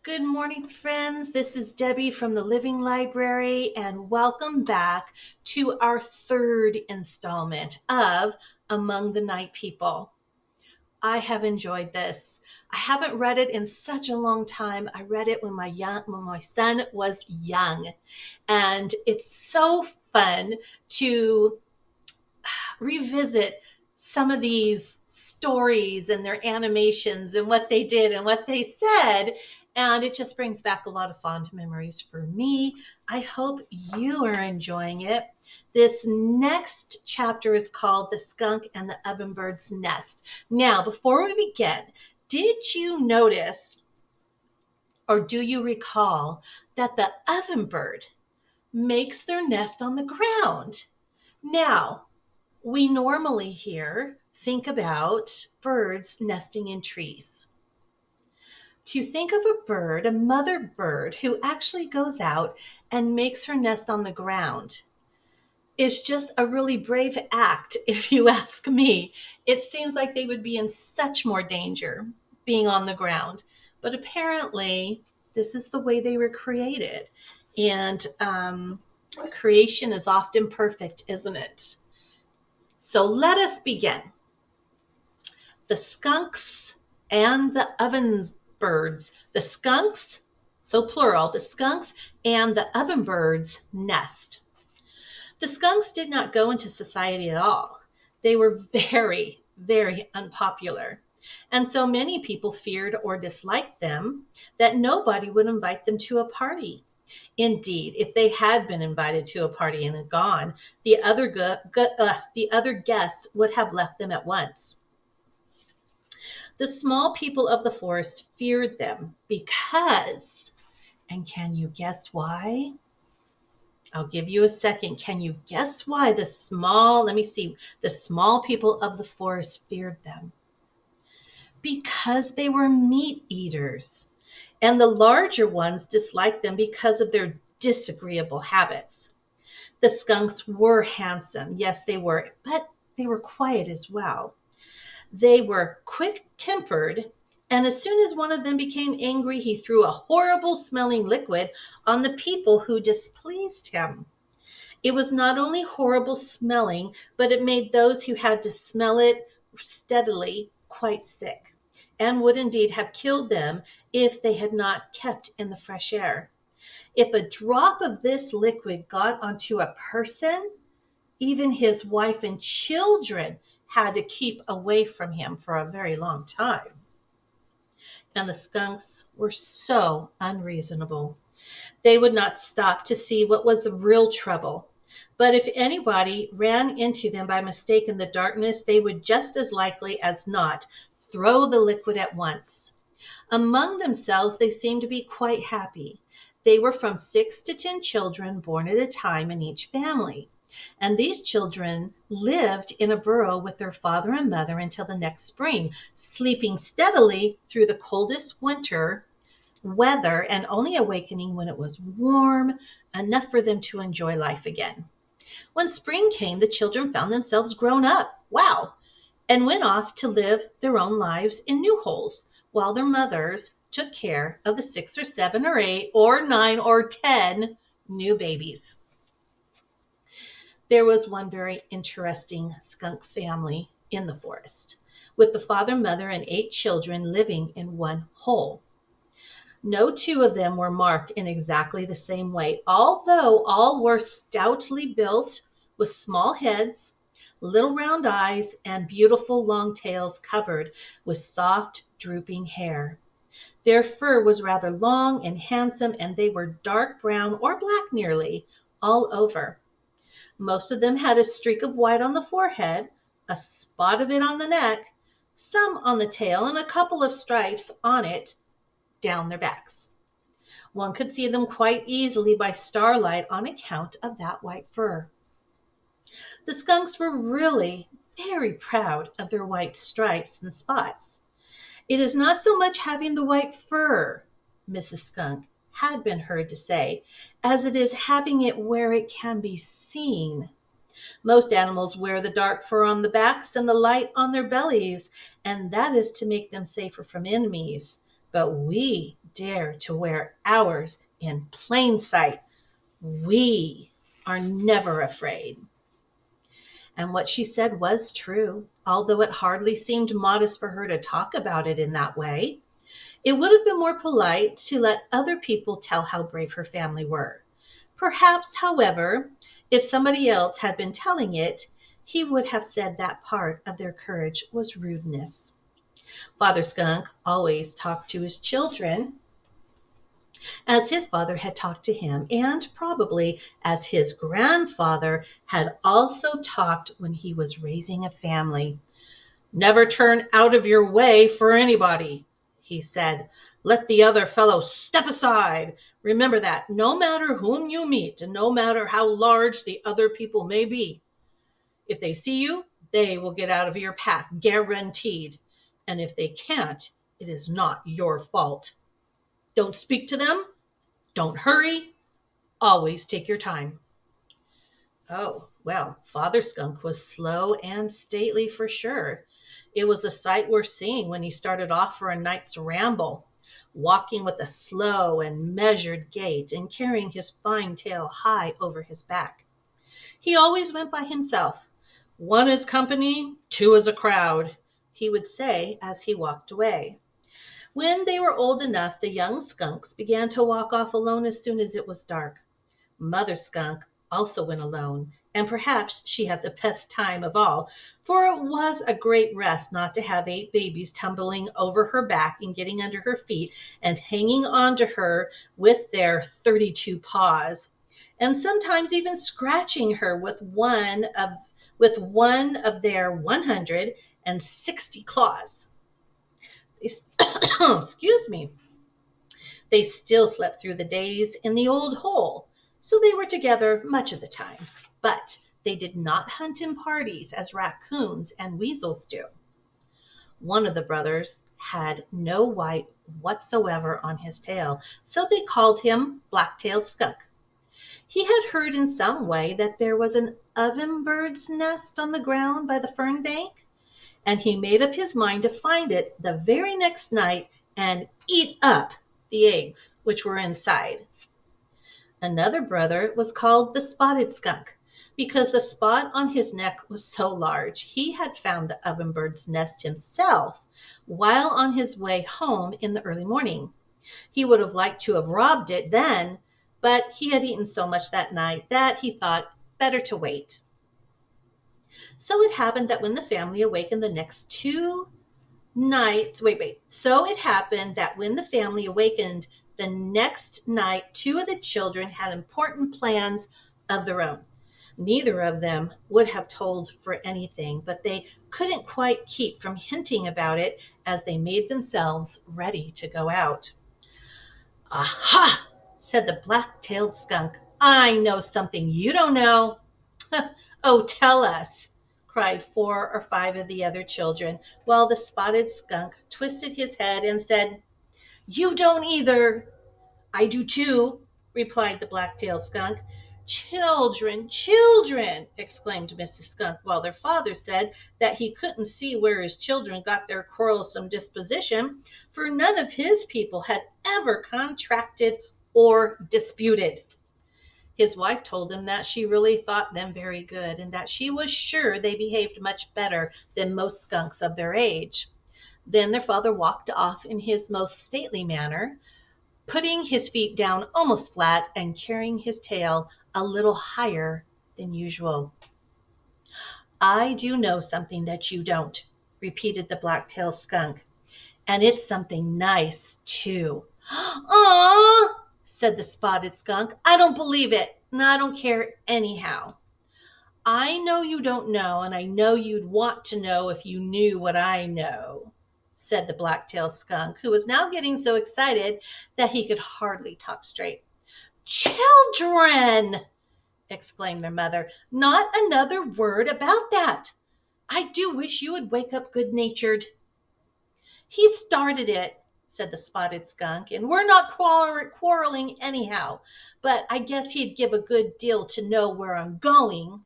Good morning, friends. This is Debbie from the Living Library, and welcome back to our third installment of Among the Night People. I have enjoyed this. I haven't read it in such a long time. I read it when my son was young, and it's so fun to revisit some of these stories and their animations and what they did and what they said. And it just brings back a lot of fond memories for me. I hope you are enjoying it. This next chapter is called The Skunk and the Ovenbird's Nest. Now, before we begin, did you notice or do you recall that the ovenbird makes their nest on the ground? Now, we normally think about birds nesting in trees. To think of a bird, a mother bird, who actually goes out and makes her nest on the ground is just a really brave act, if you ask me. It seems like they would be in such more danger being on the ground. But apparently, this is the way they were created. And creation is often perfect, isn't it? So let us begin. The skunks and the ovenbirds. The skunks, so plural, the skunks and the ovenbird's nest. The skunks did not go into society at all. They were very, very unpopular. And so many people feared or disliked them that nobody would invite them to a party. Indeed, if they had been invited to a party and had gone, the other guests would have left them at once. The small people of the forest feared them because, and can you guess why? I'll give you a second. Can you guess why the small people of the forest feared them? Because they were meat eaters. And the larger ones disliked them because of their disagreeable habits. The skunks were handsome. Yes, they were, but they were quiet as well. They were quick-tempered, and as soon as one of them became angry, he threw a horrible-smelling liquid on the people who displeased him. It was not only horrible smelling, but it made those who had to smell it steadily quite sick, and would indeed have killed them if they had not kept in the fresh air. If a drop of this liquid got onto a person, even his wife and children had to keep away from him for a very long time. And the skunks were so unreasonable. They would not stop to see what was the real trouble. But if anybody ran into them by mistake in the darkness, they would just as likely as not throw the liquid at once. Among themselves, they seemed to be quite happy. They were from 6 to 10 children born at a time in each family. And these children lived in a burrow with their father and mother until the next spring, sleeping steadily through the coldest winter weather and only awakening when it was warm enough for them to enjoy life again. When spring came, the children found themselves grown up. Wow! And went off to live their own lives in new holes, while their mothers took care of the 6 or 7 or 8 or 9 or 10 new babies. There was one very interesting skunk family in the forest, with the father, mother, and 8 children living in one hole. No 2 of them were marked in exactly the same way, although all were stoutly built with small heads, little round eyes, and beautiful long tails covered with soft, drooping hair. Their fur was rather long and handsome, and they were dark brown or black nearly all over. Most of them had a streak of white on the forehead, a spot of it on the neck, some on the tail, and a couple of stripes on it down their backs. One could see them quite easily by starlight on account of that white fur. The skunks were really very proud of their white stripes and spots. It is not so much having the white fur, Mrs. Skunk had been heard to say, as it is having it where it can be seen. Most animals wear the dark fur on the backs and the light on their bellies, and that is to make them safer from enemies. But we dare to wear ours in plain sight. We are never afraid." And what she said was true, although it hardly seemed modest for her to talk about it in that way. It would have been more polite to let other people tell how brave her family were. Perhaps, however, if somebody else had been telling it, he would have said that part of their courage was rudeness. Father Skunk always talked to his children as his father had talked to him, and probably as his grandfather had also talked when he was raising a family. "Never turn out of your way for anybody," he said. "Let the other fellow step aside. Remember that, no matter whom you meet, and no matter how large the other people may be. If they see you, they will get out of your path, guaranteed. And if they can't, it is not your fault. Don't speak to them. Don't hurry. Always take your time." Oh, well, Father Skunk was slow and stately for sure. It was a sight worth seeing when he started off for a night's ramble, walking with a slow and measured gait and carrying his fine tail high over his back. He always went by himself. "One is company, two is a crowd," he would say as he walked away. When they were old enough, the young skunks began to walk off alone as soon as it was dark. Mother Skunk also went alone, and perhaps she had the best time of all, for it was a great rest not to have 8 babies tumbling over her back and getting under her feet and hanging on to her with their 32 paws, and sometimes even scratching her with one of their 160 claws. Excuse me. They still slept through the days in the old hole, so they were together much of the time. But they did not hunt in parties as raccoons and weasels do. One of the brothers had no white whatsoever on his tail, so they called him Black-tailed Skunk. He had heard in some way that there was an ovenbird's nest on the ground by the fern bank, and he made up his mind to find it the very next night and eat up the eggs which were inside. Another brother was called the Spotted Skunk because the spot on his neck was so large. He had found the ovenbird's nest himself while on his way home in the early morning. He would have liked to have robbed it then, but he had eaten so much that night that he thought better to wait. So it happened that when the family awakened the next 2 nights, So it happened that when the family awakened the next night, 2 of the children had important plans of their own. Neither of them would have told for anything, but they couldn't quite keep from hinting about it as they made themselves ready to go out. "Aha!" said the Black-tailed Skunk. "I know something you don't know." "Oh, tell us," cried 4 or 5 of the other children, while the Spotted Skunk twisted his head and said, "You don't either." "I do too," replied the Black-tailed Skunk. "Children, children!" exclaimed Mrs. Skunk, while their father said that he couldn't see where his children got their quarrelsome disposition, for none of his people had ever contracted or disputed. His wife told him that she really thought them very good, and that she was sure they behaved much better than most skunks of their age. Then their father walked off in his most stately manner, putting his feet down almost flat and carrying his tail a little higher than usual. "I do know something that you don't," repeated the Black-tailed Skunk, "and it's something nice, too." "Aw!" said the Spotted Skunk. "I don't believe it, and I don't care anyhow." "I know you don't know, and I know you'd want to know if you knew what I know," said the Black-tailed Skunk, who was now getting so excited that he could hardly talk straight. "Children!" exclaimed their mother. "Not another word about that. I do wish you would wake up good-natured." "He started it," said the Spotted Skunk, "and we're not quarreling anyhow, but I guess he'd give a good deal to know where I'm going."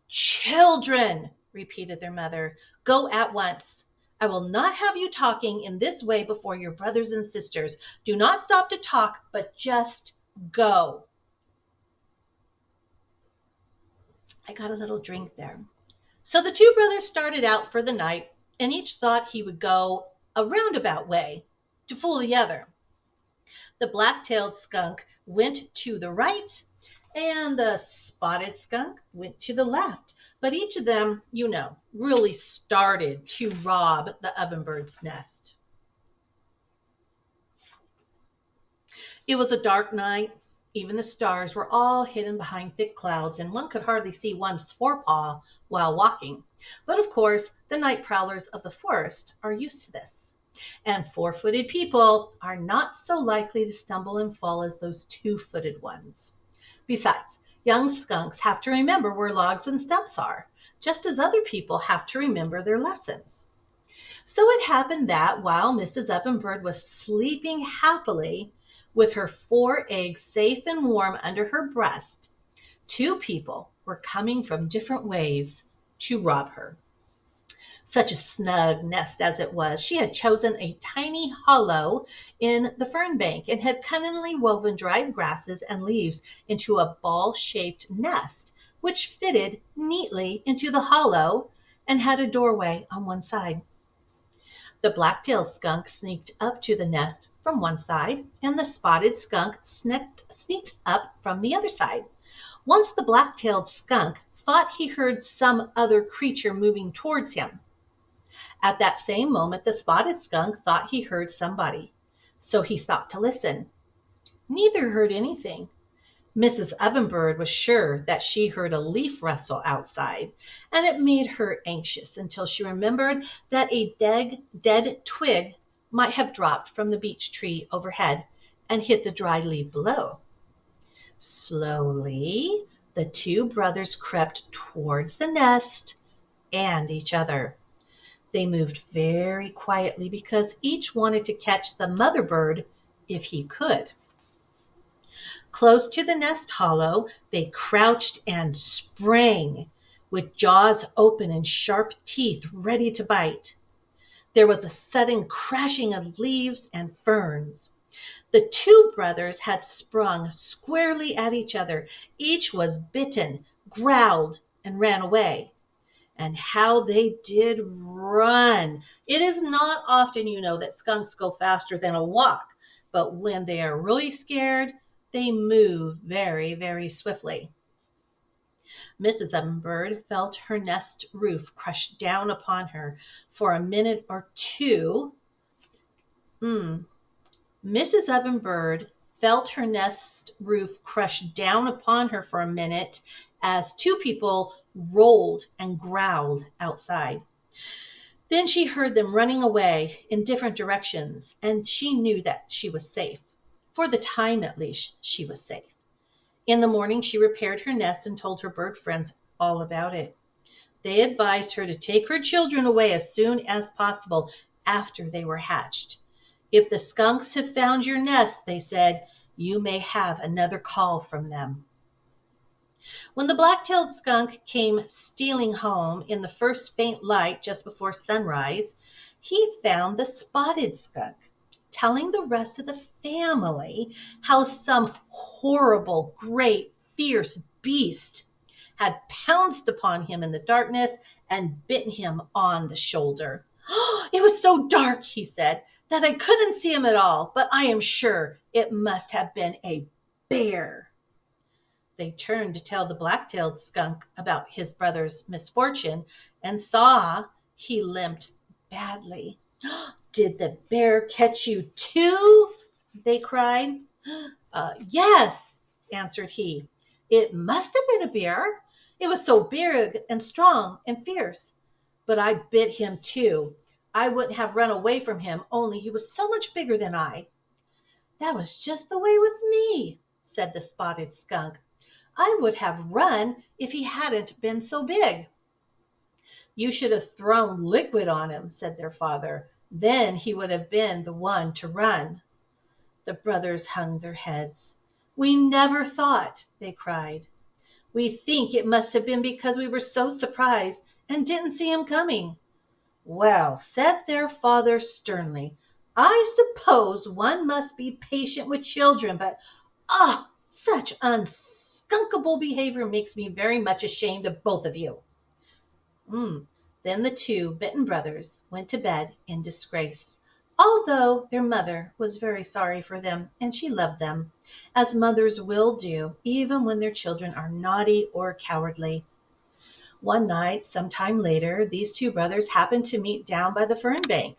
"Children!" repeated their mother. "Go at once. I will not have you talking in this way before your brothers and sisters. Do not stop to talk, but just go. I got a little drink there. So the two brothers started out for the night, and each thought he would go a roundabout way to fool the other. The black-tailed skunk went to the right, and the spotted skunk went to the left. But each of them, really started to rob the ovenbird's nest. It was a dark night. Even the stars were all hidden behind thick clouds, and one could hardly see one's forepaw while walking. But of course, the night prowlers of the forest are used to this. And four-footed people are not so likely to stumble and fall as those two-footed ones. Besides, young skunks have to remember where logs and stumps are, just as other people have to remember their lessons. So it happened that while Mrs. Ovenbird was sleeping happily with her 4 eggs safe and warm under her breast, 2 people were coming from different ways to rob her. Such a snug nest as it was, she had chosen a tiny hollow in the fern bank and had cunningly woven dried grasses and leaves into a ball-shaped nest, which fitted neatly into the hollow and had a doorway on one side. The black-tailed skunk sneaked up to the nest from one side, and the spotted skunk sneaked up from the other side. Once the black-tailed skunk thought he heard some other creature moving towards him. At that same moment, the spotted skunk thought he heard somebody, so he stopped to listen. Neither heard anything. Mrs. Ovenbird was sure that she heard a leaf rustle outside, and it made her anxious until she remembered that a dead twig might have dropped from the beech tree overhead and hit the dry leaf below. Slowly, the 2 brothers crept towards the nest and each other. They moved very quietly because each wanted to catch the mother bird if he could. Close to the nest hollow, they crouched and sprang, with jaws open and sharp teeth ready to bite. There was a sudden crashing of leaves and ferns. The 2 brothers had sprung squarely at each other. Each was bitten, growled, and ran away. And how they did run. It is not often, that skunks go faster than a walk, but when they are really scared, they move very, very swiftly. Mrs. Ovenbird felt her nest roof crush down upon her for a minute or two. Mrs. Ovenbird felt her nest roof crush down upon her for a minute as 2 people rolled and growled outside. Then she heard them running away in different directions, and she knew that she was safe. For the time, at least, she was safe. In the morning, she repaired her nest and told her bird friends all about it. They advised her to take her children away as soon as possible after they were hatched. If the skunks have found your nest, they said, you may have another call from them. When the black-tailed skunk came stealing home in the first faint light just before sunrise, he found the spotted skunk telling the rest of the family how some horrible, great, fierce beast had pounced upon him in the darkness and bitten him on the shoulder. It was so dark, he said, that I couldn't see him at all, but I am sure it must have been a bear. They turned to tell the black-tailed skunk about his brother's misfortune and saw he limped badly. Did the bear catch you too? They cried. Yes, answered he. It must have been a bear. It was so big and strong and fierce. But I bit him too. I wouldn't have run away from him, only he was so much bigger than I. That was just the way with me, said the spotted skunk. I would have run if he hadn't been so big. You should have thrown liquid on him, said their father. Then he would have been the one to run. The brothers hung their heads. We never thought, they cried. We think it must have been because we were so surprised and didn't see him coming. "Well," said their father sternly, "I suppose one must be patient with children, but such unskunkable behavior makes me very much ashamed of both of you." Mm. Then the two bitten brothers went to bed in disgrace, although their mother was very sorry for them and she loved them, as mothers will do even when their children are naughty or cowardly. One night, some time later, these two brothers happened to meet down by the fern bank.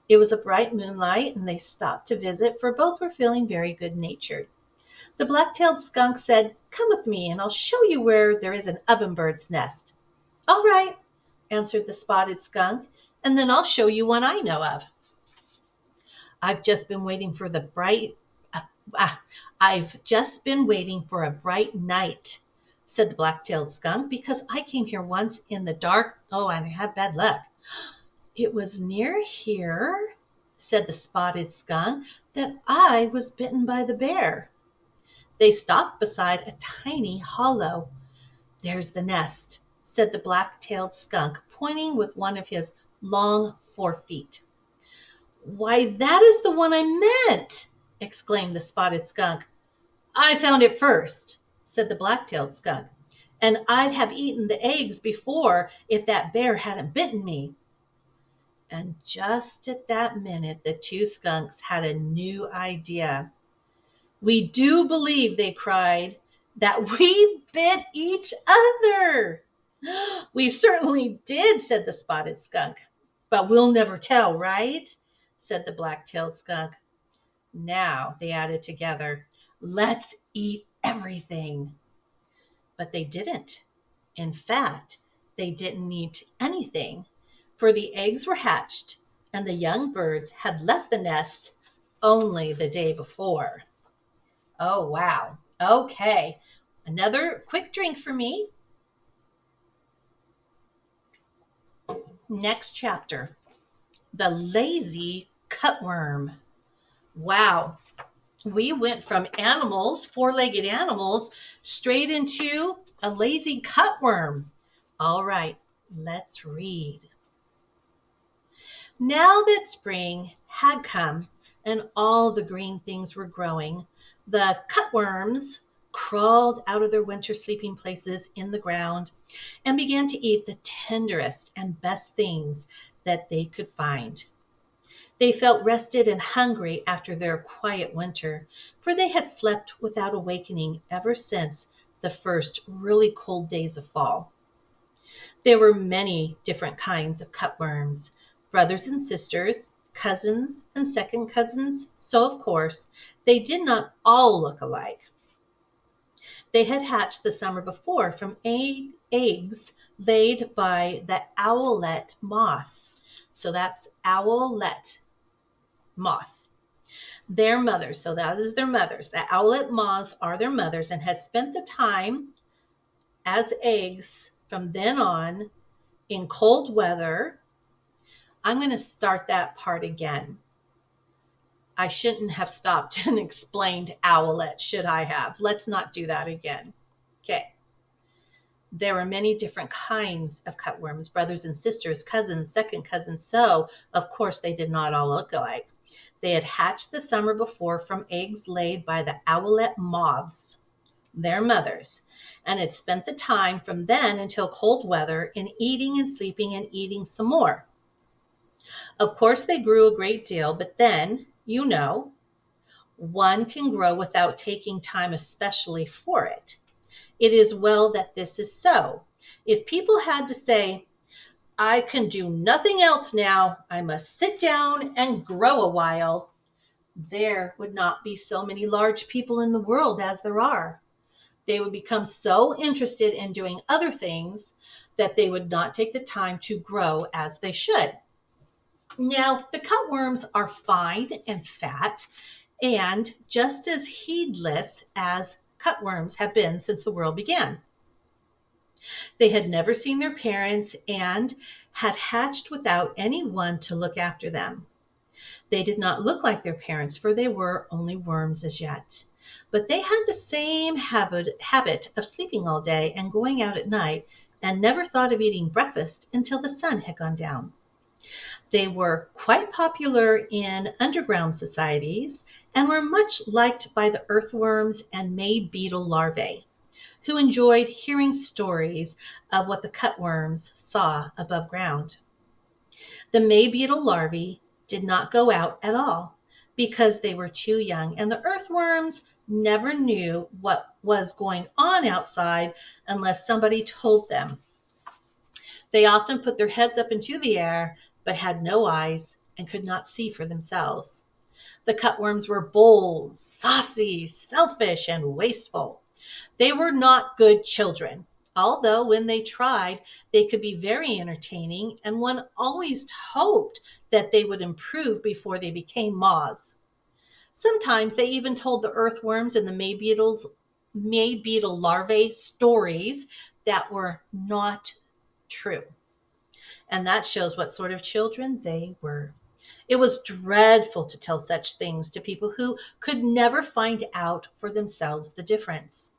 It was a bright moonlight, and they stopped to visit, for both were feeling very good natured. The black-tailed skunk said, "Come with me, and I'll show you where there is an ovenbird's nest." "All right," answered the spotted skunk, "and then I'll show you one I know of." I've just been waiting for the bright uh, I've just been waiting for a bright night," said the black-tailed skunk, "because I came here once in the dark. Oh, and I had bad luck." "It was near here," said the spotted skunk, "that I was bitten by the bear." They stopped beside a tiny hollow. "There's the nest," said the black-tailed skunk, pointing with one of his long forefeet. "Why, that is the one I meant!" exclaimed the spotted skunk. "I found it first," said the black-tailed skunk, "and I'd have eaten the eggs before if that bear hadn't bitten me." And just at that minute, the two skunks had a new idea. "We do believe," they cried, "that we bit each other." "We certainly did," said the spotted skunk. "But we'll never tell, right?" said the black-tailed skunk. "Now," they added together, "let's eat everything." But they didn't. In fact, they didn't eat anything, for the eggs were hatched and the young birds had left the nest only the day before. Oh, wow. Okay. Another quick drink for me. Next chapter, The Lazy Cutworm. Wow. We went from animals, four-legged animals, straight into a lazy cutworm. All right, let's read. Now that spring had come and all the green things were growing, the cutworms crawled out of their winter sleeping places in the ground and began to eat the tenderest and best things that they could find. They felt rested and hungry after their quiet winter, for they had slept without awakening ever since the first really cold days of fall. There were many different kinds of cutworms, brothers and sisters, cousins and second cousins, so of course they did not all look alike. They had hatched the summer before from eggs laid by the owlet moth. So that's owlet moth. Their mothers, so that is their mothers. The owlet moths are their mothers and had spent the time as eggs from then on in cold weather. I'm going to start that part again. I shouldn't have stopped and explained owlet, should I have? Let's not do that again. Okay. There were many different kinds of cutworms, brothers and sisters, cousins, second cousins, so of course they did not all look alike. They had hatched the summer before from eggs laid by the owlet moths, their mothers, and had spent the time from then until cold weather in eating and sleeping and eating some more. Of course, they grew a great deal, but then, one can grow without taking time especially for it. It is well that this is so. If people had to say, "I can do nothing else now, I must sit down and grow a while," there would not be so many large people in the world as there are. They would become so interested in doing other things that they would not take the time to grow as they should. Now, the cutworms are fine and fat and just as heedless as cutworms have been since the world began. They had never seen their parents and had hatched without any one to look after them. They did not look like their parents, for they were only worms as yet. But they had the same habit of sleeping all day and going out at night, and never thought of eating breakfast until the sun had gone down. They were quite popular in underground societies and were much liked by the earthworms and May beetle larvae, who enjoyed hearing stories of what the cutworms saw above ground. The May beetle larvae did not go out at all because they were too young, and the earthworms never knew what was going on outside unless somebody told them. They often put their heads up into the air but had no eyes and could not see for themselves. The cutworms were bold, saucy, selfish, and wasteful. They were not good children, although when they tried, they could be very entertaining, and one always hoped that they would improve before they became moths. Sometimes they even told the earthworms and the May beetle larvae stories that were not true. And that shows what sort of children they were. It was dreadful to tell such things to people who could never find out for themselves the difference.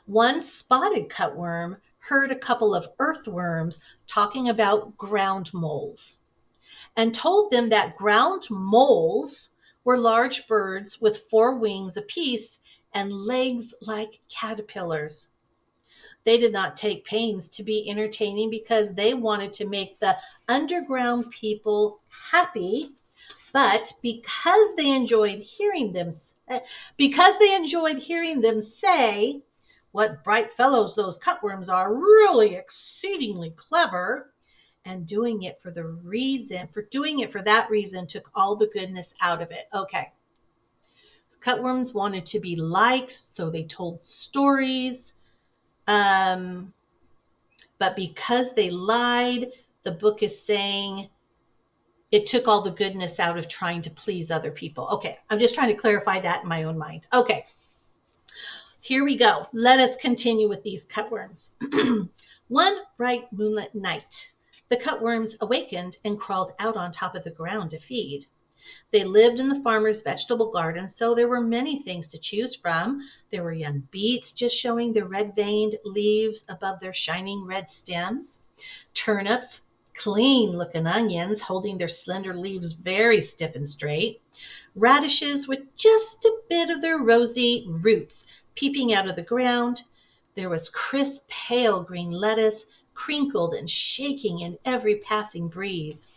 One spotted cutworm heard a couple of earthworms talking about ground moles and told them that ground moles were large birds with 4 wings apiece and legs like caterpillars. They did not take pains to be entertaining because they wanted to make the underground people happy, but because they enjoyed hearing them say, "What bright fellows those cutworms are, really exceedingly clever," and doing it for that reason took all the goodness out of it. Okay. Cutworms wanted to be liked, so they told stories. But because they lied, the book is saying it took all the goodness out of trying to please other people. Okay, I'm just trying to clarify that in my own mind. Okay, here we go. Let us continue with these cutworms. One bright moonlit night, the cutworms awakened and crawled out on top of the ground to feed. They lived in the farmer's vegetable garden, so there were many things to choose from. There were young beets just showing their red-veined leaves above their shining red stems, turnips, clean-looking onions holding their slender leaves very stiff and straight, radishes with just a bit of their rosy roots peeping out of the ground. There was crisp, pale green lettuce, crinkled and shaking in every passing breeze.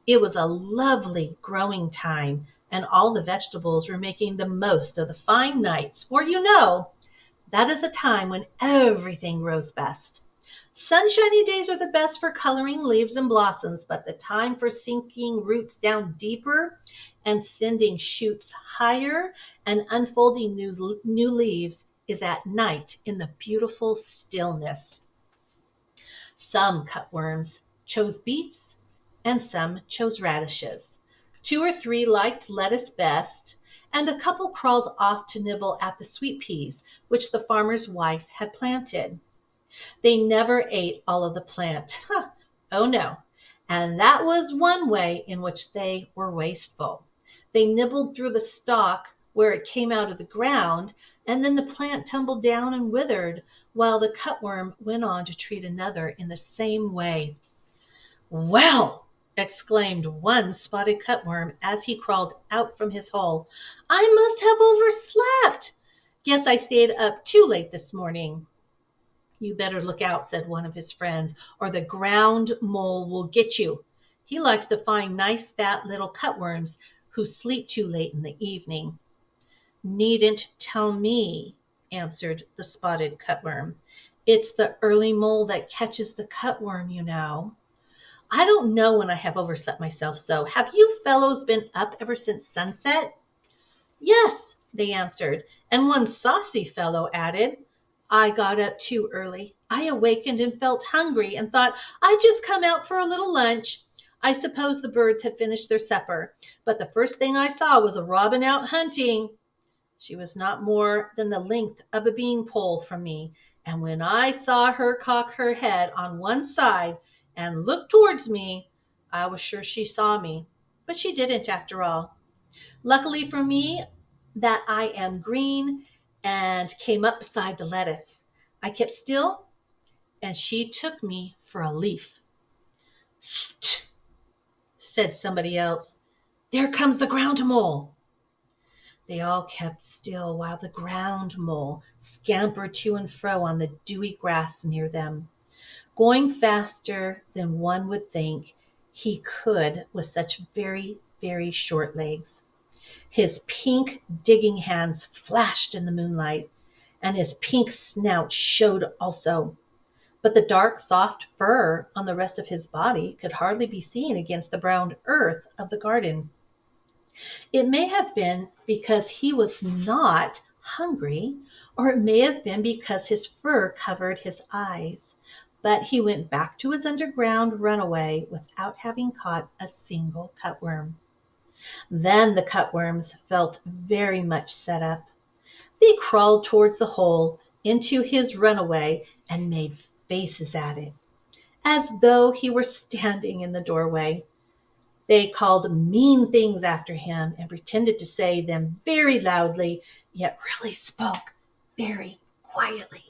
It was a lovely growing time, and all the vegetables were making the most of the fine nights, for that is the time when everything grows best. Sunshiny days are the best for coloring leaves and blossoms, but the time for sinking roots down deeper and sending shoots higher and unfolding new leaves is at night in the beautiful stillness. Some cutworms chose beets and some chose radishes. 2 or 3 liked lettuce best, and a couple crawled off to nibble at the sweet peas, which the farmer's wife had planted. They never ate all of the plant. Oh no. And that was one way in which they were wasteful. They nibbled through the stalk where it came out of the ground, and then the plant tumbled down and withered, while the cutworm went on to treat another in the same way. "Well," exclaimed one spotted cutworm as he crawled out from his hole, "I must have overslept. Guess I stayed up too late this morning." "You better look out," said one of his friends, "or the ground mole will get you. He likes to find nice fat little cutworms who sleep too late in the evening." "Needn't tell me," answered the spotted cutworm. "It's the early mole that catches the cutworm. I don't know when I have overslept myself so. Have you fellows been up ever since sunset?" "Yes," they answered, and one saucy fellow added, "I got up too early. I awakened and felt hungry and thought I'd just come out for a little lunch. I suppose the birds had finished their supper, but the first thing I saw was a robin out hunting. She was not more than the length of a bean pole from me, and when I saw her cock her head on one side and look towards me, I was sure she saw me, but she didn't after all. Luckily for me that I am green and came up beside the lettuce. I kept still, and she took me for a leaf." "St!" said somebody else. There comes the ground mole. They all kept still while the ground mole scampered to and fro on the dewy grass near them, going faster than one would think he could with such very, very short legs. His pink digging hands flashed in the moonlight, and his pink snout showed also. But the dark, soft fur on the rest of his body could hardly be seen against the brown earth of the garden. It may have been because he was not hungry, or it may have been because his fur covered his eyes. But he went back to his underground runaway without having caught a single cutworm. Then the cutworms felt very much set up. They crawled towards the hole into his runaway and made faces at it, as though he were standing in the doorway. They called mean things after him and pretended to say them very loudly, yet really spoke very quietly.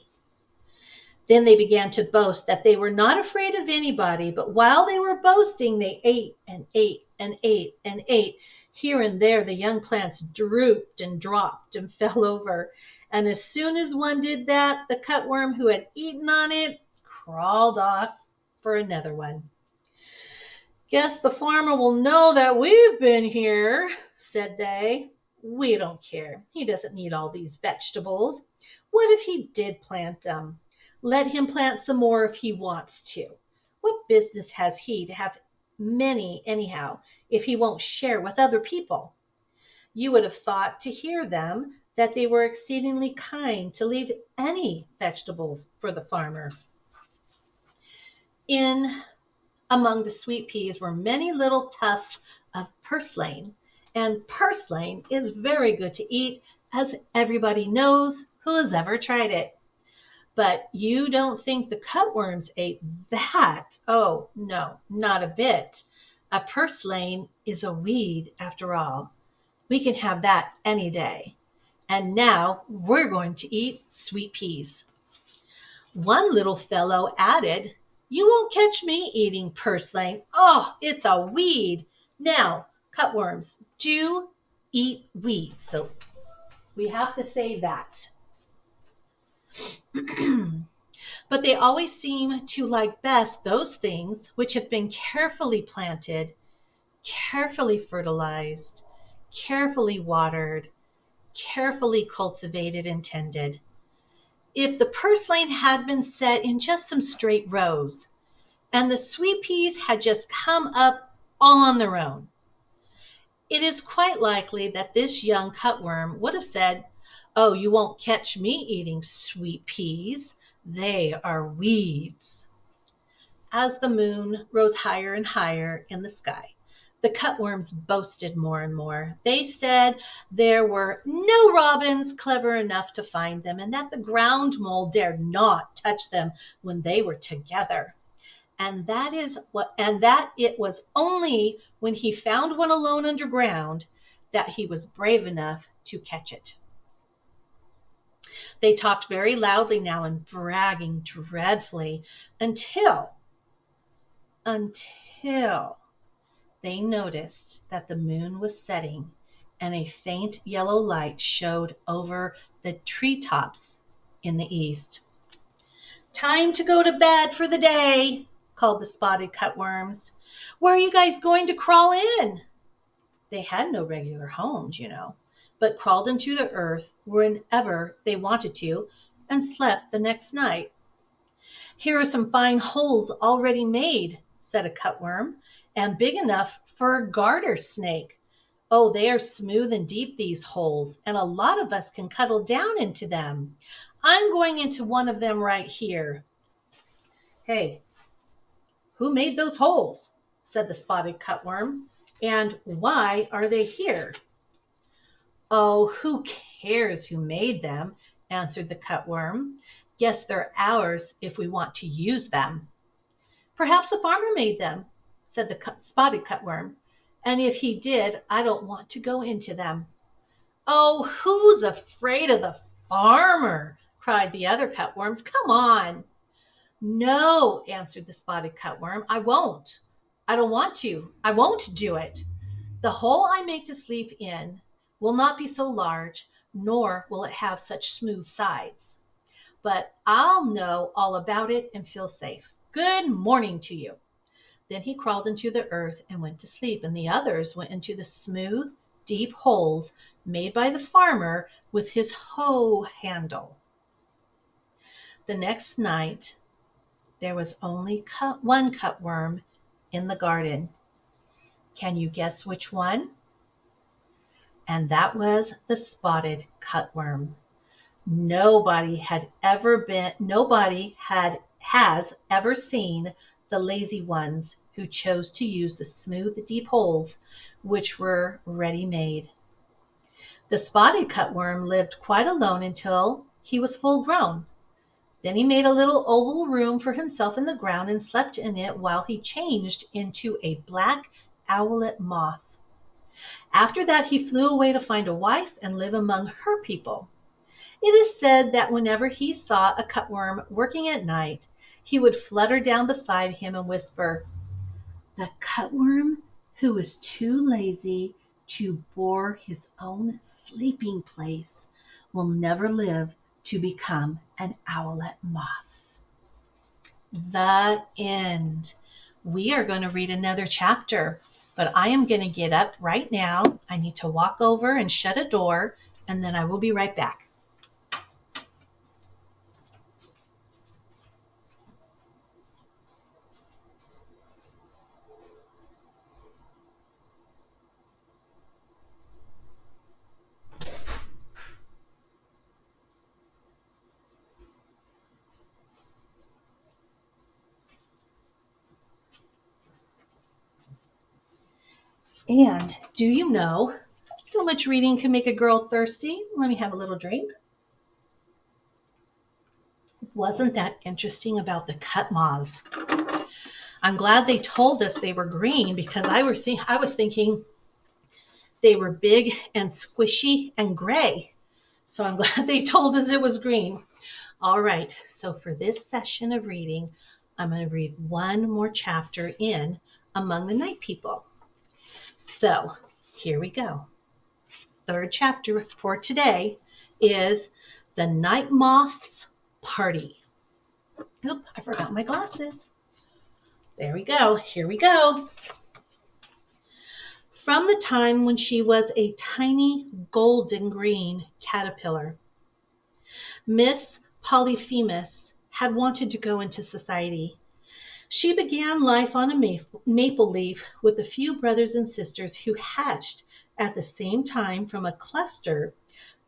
Then they began to boast that they were not afraid of anybody, but while they were boasting, they ate and ate and ate and ate. Here and there, the young plants drooped and dropped and fell over. And as soon as one did that, the cutworm who had eaten on it crawled off for another one. Guess the farmer will know that we've been here, said they. We don't care. He doesn't need all these vegetables. What if he did plant them? Let him plant some more if he wants to. What business has he to have many anyhow if he won't share with other people? You would have thought to hear them that they were exceedingly kind to leave any vegetables for the farmer. In among the sweet peas were many little tufts of purslane, and purslane is very good to eat, as everybody knows who has ever tried it. But you don't think the cutworms ate that? Oh, no, not a bit. A purslane is a weed, after all. We can have that any day. And now we're going to eat sweet peas. One little fellow added, You won't catch me eating purslane. Oh, it's a weed. Now, cutworms do eat weeds, so we have to say that. But they always seem to like best those things which have been carefully planted, carefully fertilized, carefully watered, carefully cultivated and tended. If the purslane had been set in just some straight rows, and the sweet peas had just come up all on their own, it is quite likely that this young cutworm would have said, Oh, you won't catch me eating sweet peas. They are weeds. As the moon rose higher and higher in the sky, the cutworms boasted more and more. They said there were no robins clever enough to find them, and that the ground mole dared not touch them when they were together. And that it was only when he found one alone underground that he was brave enough to catch it. They talked very loudly now and bragging dreadfully until they noticed that the moon was setting and a faint yellow light showed over the treetops in the east. Time to go to bed for the day, called the spotted cutworms. Where are you guys going to crawl in? They had no regular homes, but crawled into the earth whenever they wanted to and slept the next night. Here are some fine holes already made, said a cutworm, and big enough for a garter snake. Oh, they are smooth and deep, these holes, and a lot of us can cuddle down into them. I'm going into one of them right here. Hey, who made those holes? Said the spotted cutworm. And why are they here? Oh, who cares who made them? Answered the cutworm. Guess they're ours if we want to use them. Perhaps the farmer made them, said the spotted cutworm. And if he did, I don't want to go into them. Oh, who's afraid of the farmer? Cried the other cutworms. Come on. No, answered the spotted cutworm, I won't. I don't want to. I won't do it. The hole I make to sleep in will not be so large, nor will it have such smooth sides. But I'll know all about it and feel safe. Good morning to you. Then he crawled into the earth and went to sleep, and the others went into the smooth, deep holes made by the farmer with his hoe handle. The next night, there was only one cutworm in the garden. Can you guess which one? And that was the spotted cutworm. Nobody has ever seen the lazy ones who chose to use the smooth, deep holes which were ready made. The spotted cutworm lived quite alone until he was full grown. Then he made a little oval room for himself in the ground and slept in it while he changed into a black owlet moth. After that, he flew away to find a wife and live among her people. It is said that whenever he saw a cutworm working at night, he would flutter down beside him and whisper, "The cutworm who is too lazy to bore his own sleeping place will never live to become an owlet moth." The end. We are going to read another chapter, but I am going to get up right now. I need to walk over and shut a door, and then I will be right back. And do you know, so much reading can make a girl thirsty. Let me have a little drink. Wasn't that interesting about the cut moths? I'm glad they told us they were green because I was thinking they were big and squishy and gray. So I'm glad they told us it was green. All right, so for this session of reading, I'm going to read one more chapter in Among the Night People. So here we go. Third chapter for today is The Night Moth's Party. Oop, I forgot my glasses. There we go. Here we go. From the time when she was a tiny golden green caterpillar, Miss Polyphemus had wanted to go into society. She began life on a maple leaf with a few brothers and sisters who hatched at the same time from a cluster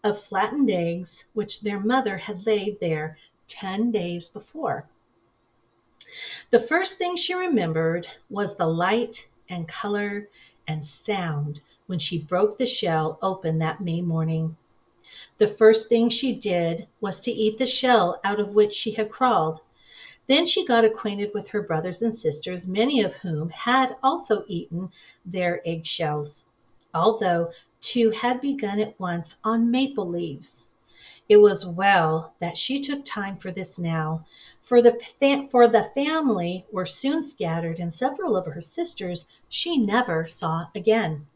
of flattened eggs which their mother had laid there 10 days before. The first thing she remembered was the light and color and sound when she broke the shell open that May morning. The first thing she did was to eat the shell out of which she had crawled. Then she got acquainted with her brothers and sisters, many of whom had also eaten their eggshells, although 2 had begun at once on maple leaves. It was well that she took time for this now, for the family were soon scattered, and several of her sisters she never saw again.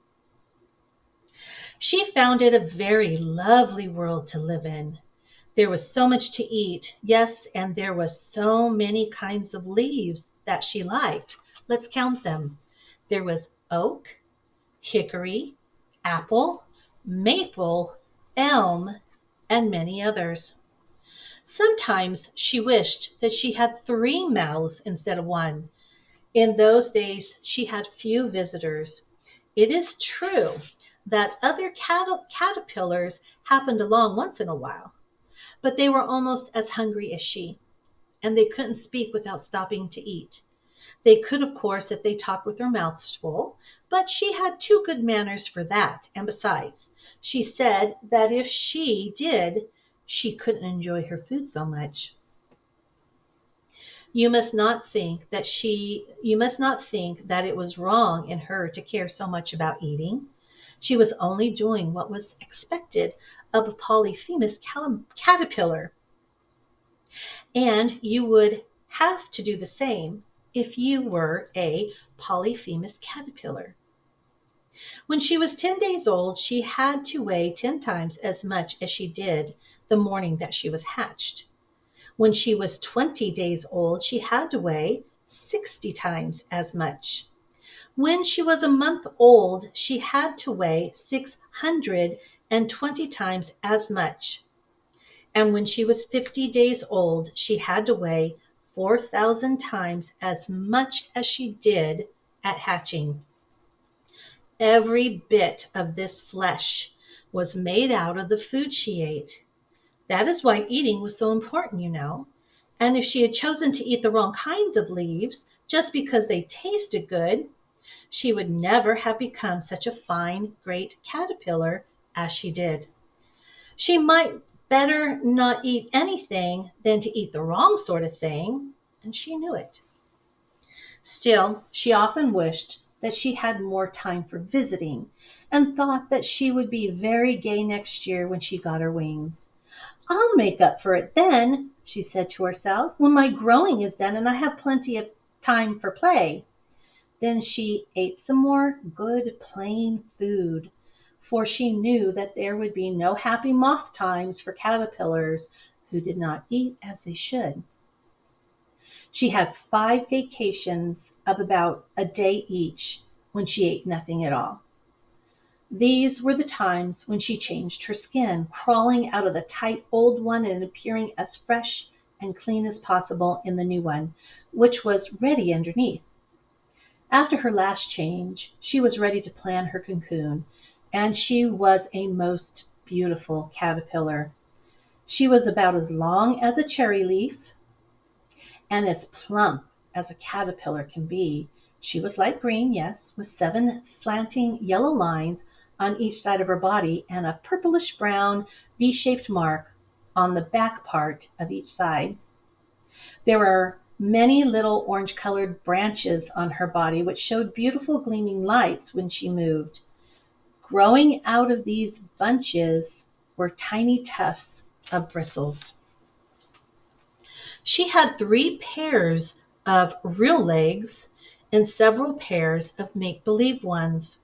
She found it a very lovely world to live in. There was so much to eat, yes, and there was so many kinds of leaves that she liked. Let's count them. There was oak, hickory, apple, maple, elm, and many others. Sometimes she wished that she had 3 mouths instead of 1. In those days, she had few visitors. It is true that other caterpillars happened along once in a while, but they were almost as hungry as she, and they couldn't speak without stopping to eat. They could, of course, if they talked with their mouths full, but she had too good manners for that, and besides, she said that if she did, she couldn't enjoy her food so much. You must not think that it was wrong in her to care so much about eating. She was only doing what was expected of a Polyphemus caterpillar. And you would have to do the same if you were a polyphemus caterpillar. When she was 10 days old, she had to weigh 10 times as much as she did the morning that she was hatched. When she was 20 days old, she had to weigh 60 times as much. When she was a month old, she had to weigh 620 times as much. And when she was 50 days old, she had to weigh 4,000 times as much as she did at hatching. Every bit of this flesh was made out of the food she ate. That is why eating was so important, you know. And if she had chosen to eat the wrong kinds of leaves just because they tasted good, she would never have become such a fine, great caterpillar as she did. She might better not eat anything than to eat the wrong sort of thing, and she knew it. Still, she often wished that she had more time for visiting and thought that she would be very gay next year when she got her wings. I'll make up for it then, she said to herself, when my growing is done and I have plenty of time for play. Then she ate some more good plain food, for she knew that there would be no happy moth times for caterpillars who did not eat as they should. She had 5 vacations of about a day each when she ate nothing at all. These were the times when she changed her skin, crawling out of the tight old one and appearing as fresh and clean as possible in the new one, which was ready underneath. After her last change, she was ready to plan her cocoon, and she was a most beautiful caterpillar. She was about as long as a cherry leaf and as plump as a caterpillar can be. She was light green, yes, with 7 slanting yellow lines on each side of her body and a purplish brown V-shaped mark on the back part of each side. There were many little orange-colored branches on her body which showed beautiful gleaming lights when she moved. Growing out of these bunches were tiny tufts of bristles. She had 3 pairs of real legs and several pairs of make-believe ones.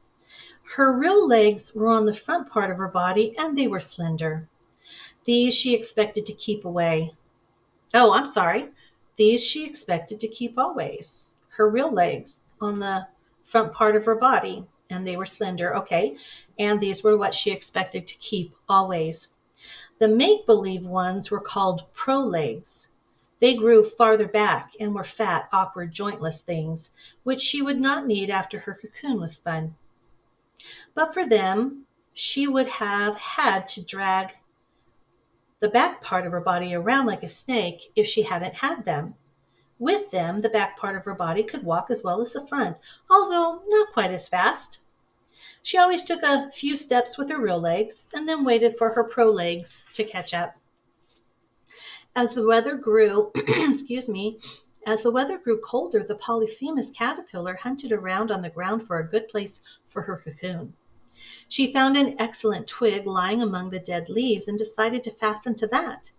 Her real legs were on the front part of her body and they were slender. These she expected to keep away. Oh, I'm sorry. These she expected to keep always. Her real legs on the front part of her body, and they were slender. Okay. And these were what she expected to keep always. The make-believe ones were called pro legs. They grew farther back and were fat, awkward, jointless things, which she would not need after her cocoon was spun. But for them, she would have had to drag the back part of her body around like a snake if she hadn't had them. With them, the back part of her body could walk as well as the front, although not quite as fast. She always took a few steps with her real legs and then waited for her pro legs to catch up. As the weather grew, as the weather grew colder, the polyphemus caterpillar hunted around on the ground for a good place for her cocoon. She found an excellent twig lying among the dead leaves and decided to fasten to that.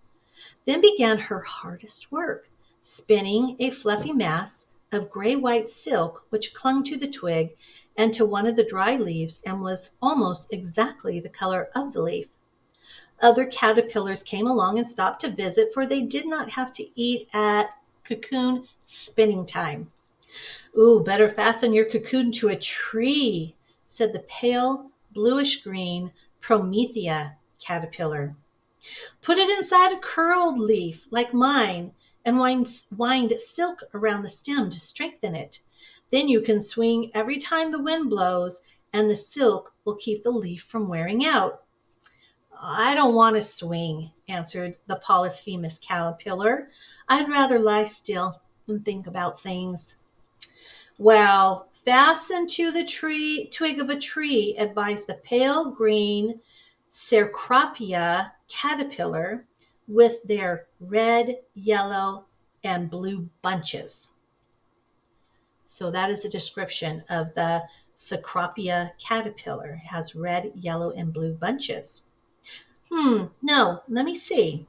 Then began her hardest work, spinning a fluffy mass of gray-white silk which clung to the twig and to one of the dry leaves and was almost exactly the color of the leaf. Other caterpillars came along and stopped to visit, for they did not have to eat at cocoon spinning time. Ooh, better fasten your cocoon to a tree, said the pale bluish-green Promethea caterpillar. Put it inside a curled leaf like mine and wind silk around the stem to strengthen it. Then you can swing every time the wind blows, and the silk will keep the leaf from wearing out. I don't want to swing, answered the polyphemus caterpillar. I'd rather lie still and think about things. Well, fasten to the twig of a tree, advised the pale green Cecropia caterpillar with their red, yellow, and blue bunches. So that is a description of the Cecropia caterpillar. It has red, yellow, and blue bunches. No, let me see.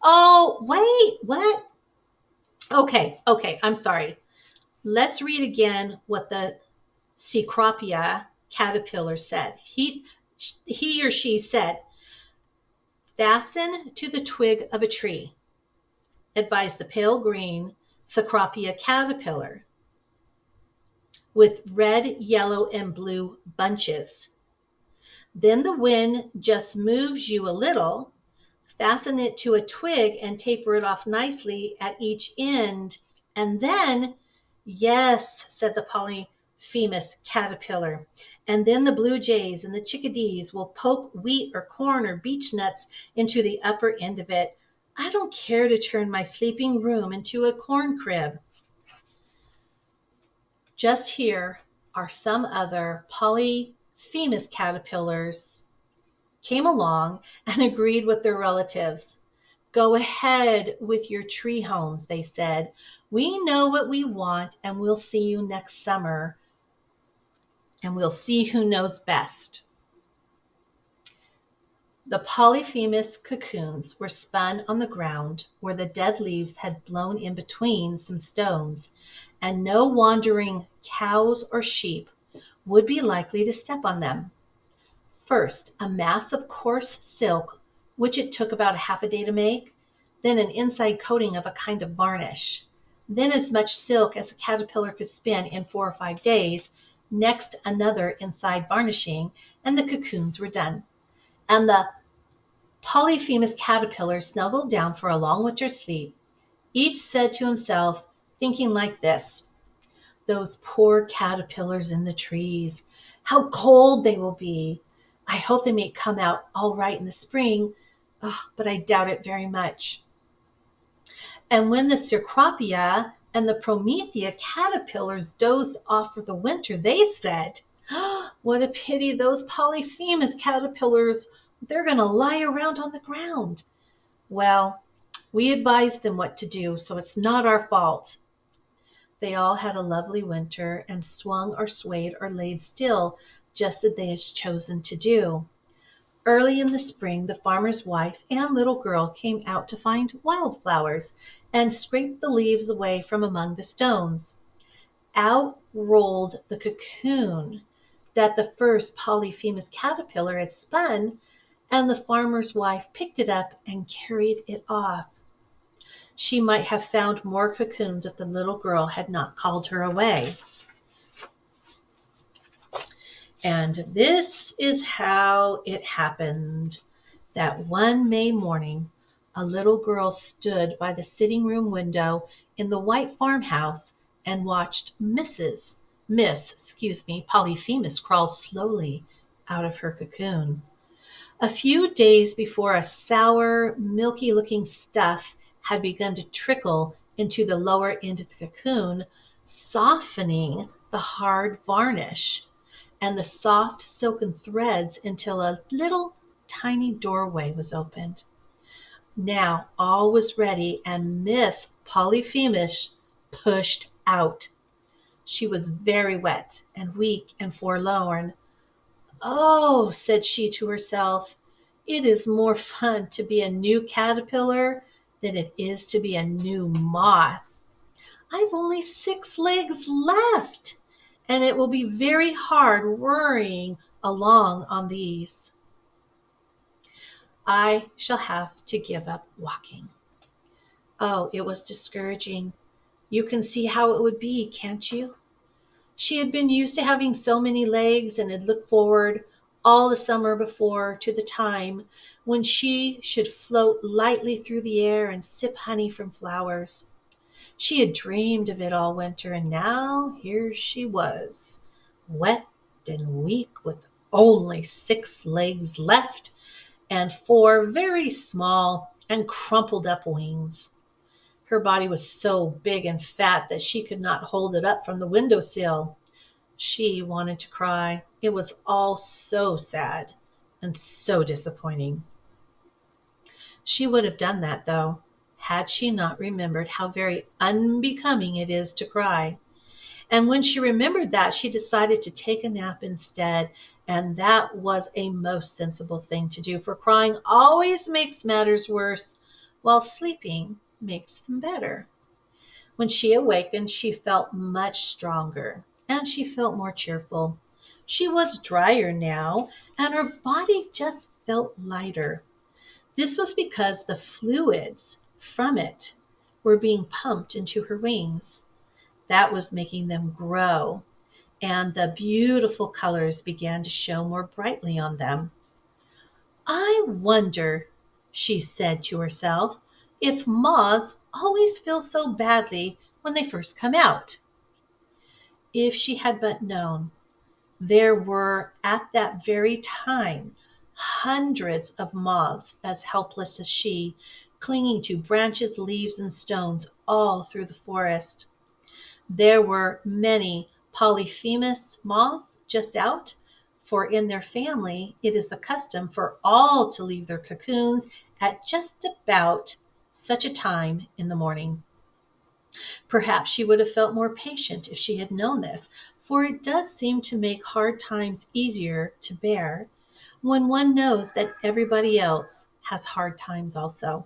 Oh, wait, what? Okay, I'm sorry. Let's read again what the Cecropia caterpillar said. He or she said, fasten to the twig of a tree, advised the pale green Cecropia caterpillar with red, yellow, and blue bunches. Then the wind just moves you a little. Fasten it to a twig and taper it off nicely at each end. And then, yes, said the Polyphemus caterpillar. And then the blue jays and the chickadees will poke wheat or corn or beech nuts into the upper end of it. I don't care to turn my sleeping room into a corn crib. Just here are some other Polyphemus caterpillars came along and agreed with their relatives. Go ahead with your tree homes, they said. We know what we want, and we'll see you next summer, and we'll see who knows best. The Polyphemus cocoons were spun on the ground where the dead leaves had blown in between some stones, and no wandering cows or sheep would be likely to step on them. First, a mass of coarse silk, which it took about half a day to make, then an inside coating of a kind of varnish, then as much silk as a caterpillar could spin in 4 or 5 days, next another inside varnishing, and the cocoons were done. And the Polyphemus caterpillar snuggled down for a long winter's sleep. Each said to himself, thinking like this, those poor caterpillars in the trees, how cold they will be. I hope they may come out all right in the spring, but I doubt it very much. And when the Cecropia and the Promethea caterpillars dozed off for the winter, they said, what a pity those Polyphemus caterpillars, they're going to lie around on the ground. Well, we advised them what to do, so it's not our fault. They all had a lovely winter and swung or swayed or laid still, just as they had chosen to do. Early in the spring, the farmer's wife and little girl came out to find wildflowers and scraped the leaves away from among the stones. Out rolled the cocoon that the first Polyphemus caterpillar had spun, and the farmer's wife picked it up and carried it off. She might have found more cocoons if the little girl had not called her away. And this is how it happened that one May morning, a little girl stood by the sitting room window in the white farmhouse and watched Miss Polyphemus crawl slowly out of her cocoon. A few days before, a sour, milky-looking stuff had begun to trickle into the lower end of the cocoon, softening the hard varnish and the soft silken threads until a little tiny doorway was opened. Now all was ready, and Miss Polyphemus pushed out. She was very wet and weak and forlorn. Oh, said she to herself, it is more fun to be a new caterpillar than it is to be a new moth. I've only 6 legs left, and it will be very hard worrying along on these. I shall have to give up walking. Oh, it was discouraging. You can see how it would be, can't you? She had been used to having so many legs and had looked forward all the summer before to the time when she should float lightly through the air and sip honey from flowers. She had dreamed of it all winter, and now here she was, wet and weak with only 6 legs left and 4 very small and crumpled up wings. Her body was so big and fat that she could not hold it up from the windowsill. She wanted to cry. It was all so sad and so disappointing. She would have done that, though, had she not remembered how very unbecoming it is to cry. And when she remembered that, she decided to take a nap instead, and that was a most sensible thing to do, for crying always makes matters worse, while sleeping makes them better. When she awakened, she felt much stronger and she felt more cheerful. She was drier now, and her body just felt lighter. This was because the fluids from it were being pumped into her wings. That was making them grow, and the beautiful colors began to show more brightly on them. I wonder, she said to herself, if moths always feel so badly when they first come out. If she had but known, there were at that very time hundreds of moths as helpless as she, clinging to branches, leaves, and stones all through the forest. There were many Polyphemus moths just out, for in their family it is the custom for all to leave their cocoons at just about such a time in the morning. Perhaps she would have felt more patient if she had known this, for it does seem to make hard times easier to bear when one knows that everybody else has hard times also.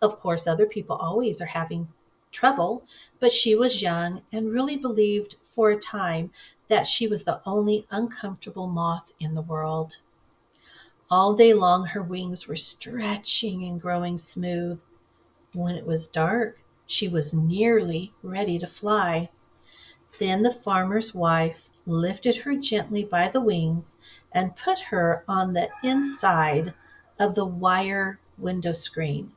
Of course, other people always are having trouble, but she was young and really believed for a time that she was the only uncomfortable moth in the world. All day long, her wings were stretching and growing smooth. When it was dark, she was nearly ready to fly. Then the farmer's wife lifted her gently by the wings and put her on the inside of the wire window screen.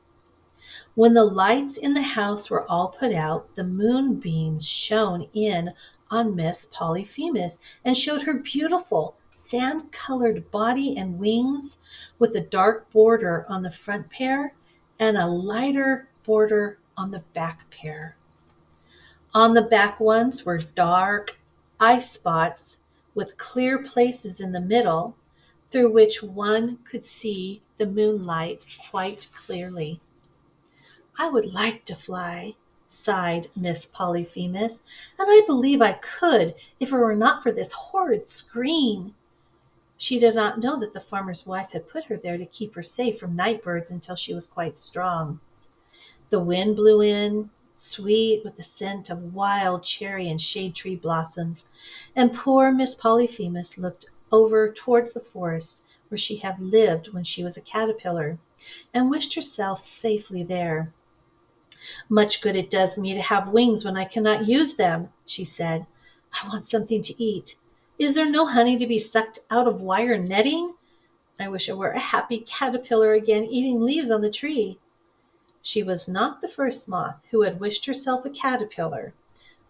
When the lights in the house were all put out, the moonbeams shone in on Miss Polyphemus and showed her beautiful sand-colored body and wings with a dark border on the front pair and a lighter border on the back pair. On the back ones were dark eye spots with clear places in the middle through which one could see the moonlight quite clearly. I would like to fly, sighed Miss Polyphemus, and I believe I could if it were not for this horrid screen. She did not know that the farmer's wife had put her there to keep her safe from night birds until she was quite strong. The wind blew in, sweet with the scent of wild cherry and shade tree blossoms, and poor Miss Polyphemus looked over towards the forest where she had lived when she was a caterpillar, and wished herself safely there. Much good it does me to have wings when I cannot use them, she said. I want something to eat. Is there no honey to be sucked out of wire netting? I wish I were a happy caterpillar again, eating leaves on the tree. She was not the first moth who had wished herself a caterpillar,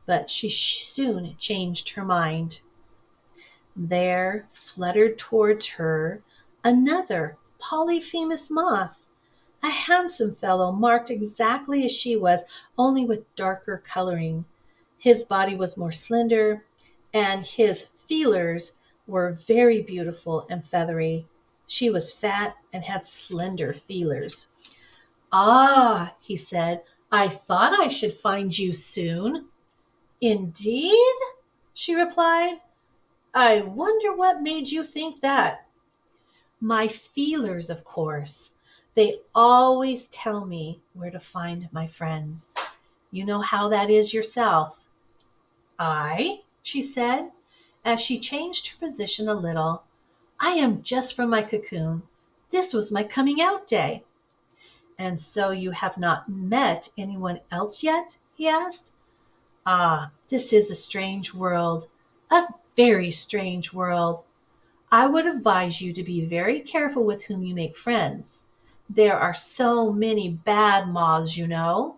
but she soon changed her mind. There fluttered towards her another Polyphemus moth, a handsome fellow marked exactly as she was, only with darker coloring. His body was more slender, and his feelers were very beautiful and feathery. She was fat and had slender feelers. Ah, he said, I thought I should find you soon. Indeed? She replied. I wonder what made you think that. My feelers, of course. They always tell me where to find my friends. You know how that is yourself. I, she said, as she changed her position a little. I am just from my cocoon. This was my coming out day. And so you have not met anyone else yet? He asked. Ah, this is a strange world, a very strange world. I would advise you to be very careful with whom you make friends. There are so many bad moths, you know.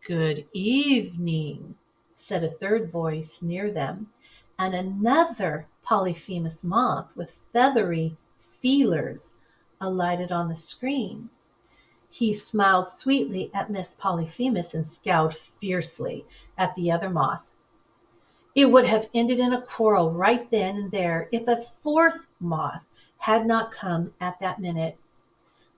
Good evening, said a third voice near them, and another Polyphemus moth with feathery feelers alighted on the screen. He smiled sweetly at Miss Polyphemus and scowled fiercely at the other moth. It would have ended in a quarrel right then and there if a fourth moth had not come at that minute.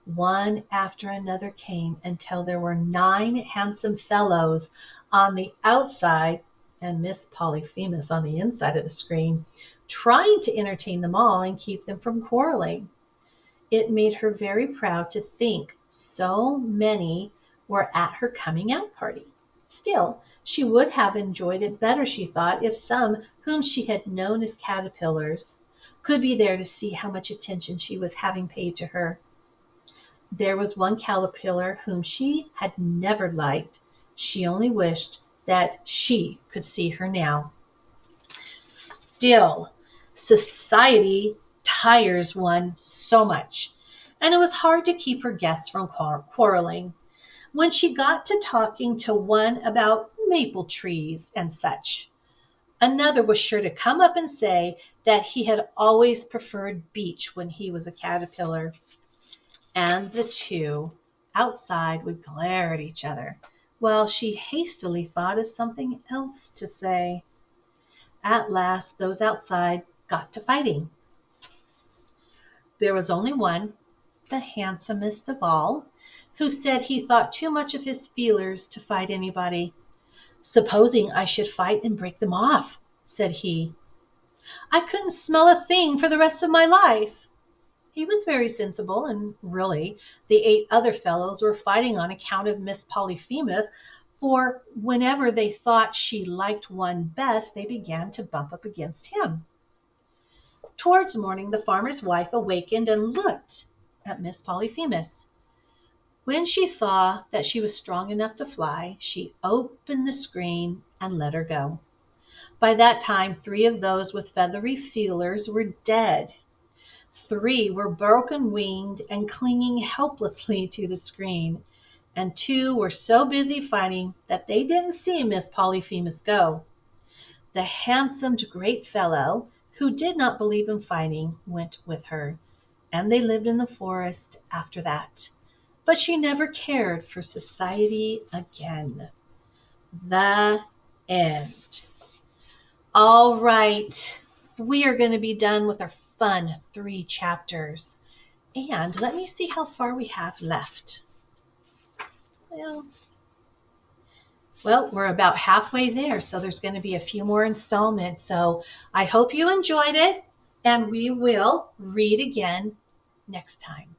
One after another came until there were 9 handsome fellows on the outside and Miss Polyphemus on the inside of the screen, trying to entertain them all and keep them from quarreling. It made her very proud to think so many were at her coming out party. Still, she would have enjoyed it better, she thought, if some whom she had known as caterpillars could be there to see how much attention she was having paid to her. There was one caterpillar whom she had never liked. She only wished that she could see her now. Still, society tires one so much, and it was hard to keep her guests from quarreling. When she got to talking to one about maple trees and such, another was sure to come up and say that he had always preferred beech when he was a caterpillar. And the two outside would glare at each other, while she hastily thought of something else to say. At last, those outside got to fighting. There was only one, the handsomest of all, who said he thought too much of his feelers to fight anybody. "Supposing I should fight and break them off," said he. "I couldn't smell a thing for the rest of my life." He was very sensible, and really, the 8 other fellows were fighting on account of Miss Polyphemus, for whenever they thought she liked one best, they began to bump up against him. Towards morning, the farmer's wife awakened and looked at Miss Polyphemus. When she saw that she was strong enough to fly, she opened the screen and let her go. By that time, 3 of those with feathery feelers were dead. 3 were broken-winged and clinging helplessly to the screen, and 2 were so busy fighting that they didn't see Miss Polyphemus go. The handsome great fellow, who did not believe in fighting, went with her, and they lived in the forest after that. But she never cared for society again. The end. All right, we are going to be done with our fun 3 chapters. And let me see how far we have left. Well, we're about halfway there, so there's going to be a few more installments. So I hope you enjoyed it, and we will read again next time.